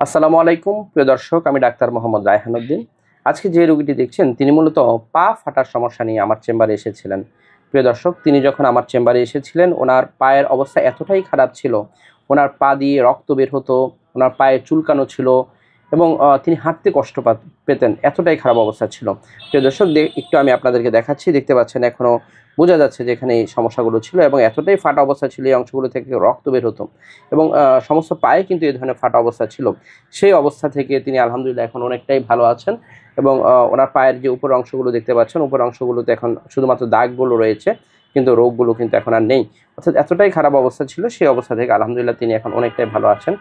আসসালামু আলাইকুম প্রিয় দর্শক, আমি ডাক্তার মোহাম্মদ রায়হান উদ্দিন। আজকে যে রোগীটি দেখছেন তিনি মূলত পা ফাটার সমস্যা নিয়ে আমার চেম্বারে এসেছিলেন। প্রিয় দর্শক, তিনি যখন আমার চেম্বারে এসেছিলেন ওনার পায়ের অবস্থা এতটাই খারাপ ছিল, ওনার পা দিয়ে রক্ত বের হতো, ওনার পায়ে চুলকানো ছিল এবং তিনি হাঁটতে কষ্ট পেতেন, এতটাই খারাপ অবস্থা ছিল। প্রিয় দর্শক, একটু আমি আপনাদেরকে দেখাচ্ছি, দেখতে পাচ্ছেন এখনও বোঝা যাচ্ছে যে এখানে এই সমস্যাগুলো ছিল এবং এতটাই ফাটা অবস্থা ছিল, এই অংশগুলো থেকে রক্ত বের হতো এবং সমস্ত পায়ে কিন্তু এই ধরনের ফাটা অবস্থা ছিল। সেই অবস্থা থেকে তিনি আলহামদুলিল্লাহ এখন অনেকটাই ভালো আছেন এবং ওনার পায়ের যে উপর অংশগুলো দেখতে পাচ্ছেন, উপর অংশগুলোতে এখন শুধুমাত্র দাগগুলো রয়েছে, কিন্তু রোগগুলো কিন্তু এখন আর নেই। অর্থাৎ এতটাই খারাপ অবস্থা ছিল, সেই অবস্থা থেকে আলহামদুলিল্লাহ তিনি এখন অনেকটাই ভালো আছেন।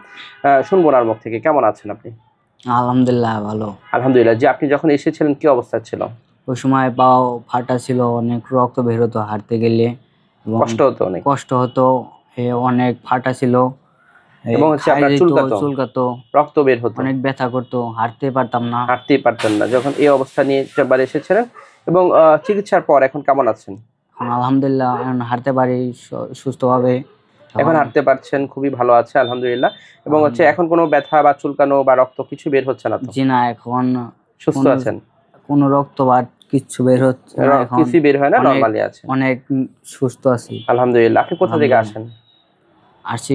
শুনবো ওনার মুখ থেকে। কেমন আছেন আপনি? আলহামদুলিল্লাহ ভালো। আলহামদুলিল্লাহ। যে আপনি যখন এসেছিলেন কি অবস্থা ছিল? ওই সময় পাও ফাটা ছিল, অনেক রক্ত বের হতো হাঁটতে গেলে এবং কষ্ট হতো অনেক? কষ্ট হতো। অনেক ফাটা ছিল এবং হচ্ছে আপনার চুলকাতো, রক্ত বের হতো, অনেক ব্যথা করতো, হাঁটতে পারতাম না। হাঁটতেই পারতেন না। যখন এই অবস্থা নিয়ে চেম্বারে এসেছিলেন এবং চিকিৎসার পর এখন কেমন আছেন? এখন আলহামদুলিল্লাহ এখন হাঁটতে পারি সুস্থভাবে। এখন হাঁটতে পারছেন, খুবই ভালো আছে আলহামদুলিল্লাহ। এবং হচ্ছে এখন কোনো ব্যথা বা চুলকানো বা রক্ত কিছু বের হচ্ছে না তো? জি না, এখন সুস্থ আছেন? কোনো রক্ত বা কিচ্ছু বের হচ্ছে না, এখন কিছু বের হয় না, নরমালি আছে? অনেক সুস্থ আছি আলহামদুলিল্লাহ। আপনি কোথা থেকে আসেন? আসছি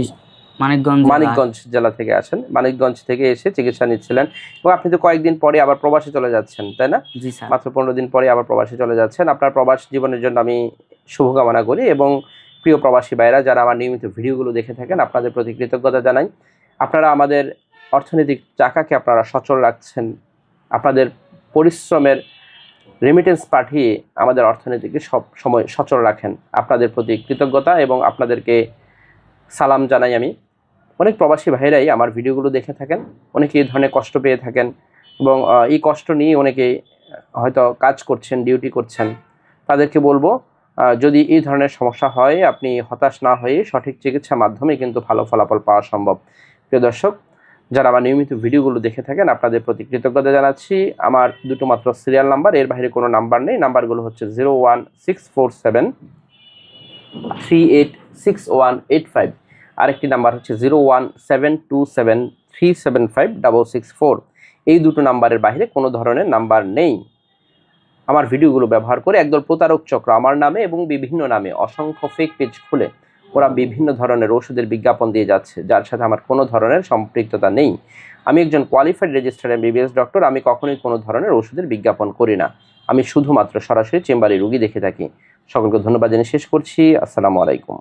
মানিকগঞ্জ জেলা থেকে আসেন। মানিকগঞ্জ থেকে এসে চিকিৎসা নিচ্ছিলেন এবং আপনি তো কয়েকদিন পরে আবার প্রবাসে চলে যাচ্ছেন, তাই না? জি স্যার। মাত্র 15 দিন পরে আবার প্রবাসে চলে যাচ্ছেন। আপনার প্রবাস জীবনের জন্য আমি শুভকামনা করি এবং প্রিয় প্রবাসী ভাইরা যারা আমার নিয়মিত ভিডিওগুলো দেখে থাকেন, আপনাদের প্রতি কৃতজ্ঞতা জানাই। আপনারা আমাদের অর্থনৈতিক চাকাকে আপনারা সচল রাখছেন, আপনাদের পরিশ্রমের রেমিটেন্স পাঠিয়ে আমাদের অর্থনীতিকে সব সময় সচল রাখেন। আপনাদের প্রতি কৃতজ্ঞতা এবং আপনাদেরকে সালাম জানাই আমি। অনেক প্রবাসী ভাইরাই আমার ভিডিওগুলো দেখে থাকেন, অনেকে এই ধরনের কষ্ট পেয়ে থাকেন এবং এই কষ্ট নিয়ে অনেকে হয়তো কাজ করছেন, ডিউটি করছেন। তাদেরকে বলবো, যদি এই ধরনের সমস্যা হয় আপনি হতাশ না হয়ে সঠিক চিকিৎসার মাধ্যমে কিন্তু ভালো ফলাফল পাওয়া সম্ভব। প্রিয় দর্শক, যারা আমার নিয়মিত ভিডিওগুলো দেখে থাকেন আপনাদের প্রতি কৃতজ্ঞতা জানাচ্ছি। আমার দুটো মাত্র সিরিয়াল নাম্বার, এর বাইরে কোনো নাম্বার নেই। নাম্বারগুলো হচ্ছে 01647386185, আরেকটি নাম্বার হচ্ছে 0172737356664। এই দুটো নাম্বারের বাইরে কোনো ধরনের নাম্বার নেই। আমার ভিডিওগুলো ব্যবহার করে একদল প্রতারক চক্র আমার নামে এবং বিভিন্ন নামে অসংখ্য ফেক পেজ খুলে ওরা বিভিন্ন ধরনের ওষুধের বিজ্ঞাপন দিয়ে যাচ্ছে, যার সাথে আমার কোনো ধরনের সম্পৃক্ততা নেই। আমি একজন কোয়ালিফাইড রেজিস্টার্ড এমবিবিএস ডক্টর। আমি কখনোই কোনো ধরনের ওষুধের বিজ্ঞাপন করি না। আমি শুধুমাত্র সরাসরি চেম্বারে রুগী দেখে থাকি। সকলকে ধন্যবাদ জানিয়ে শেষ করছি। আসসালামু আলাইকুম।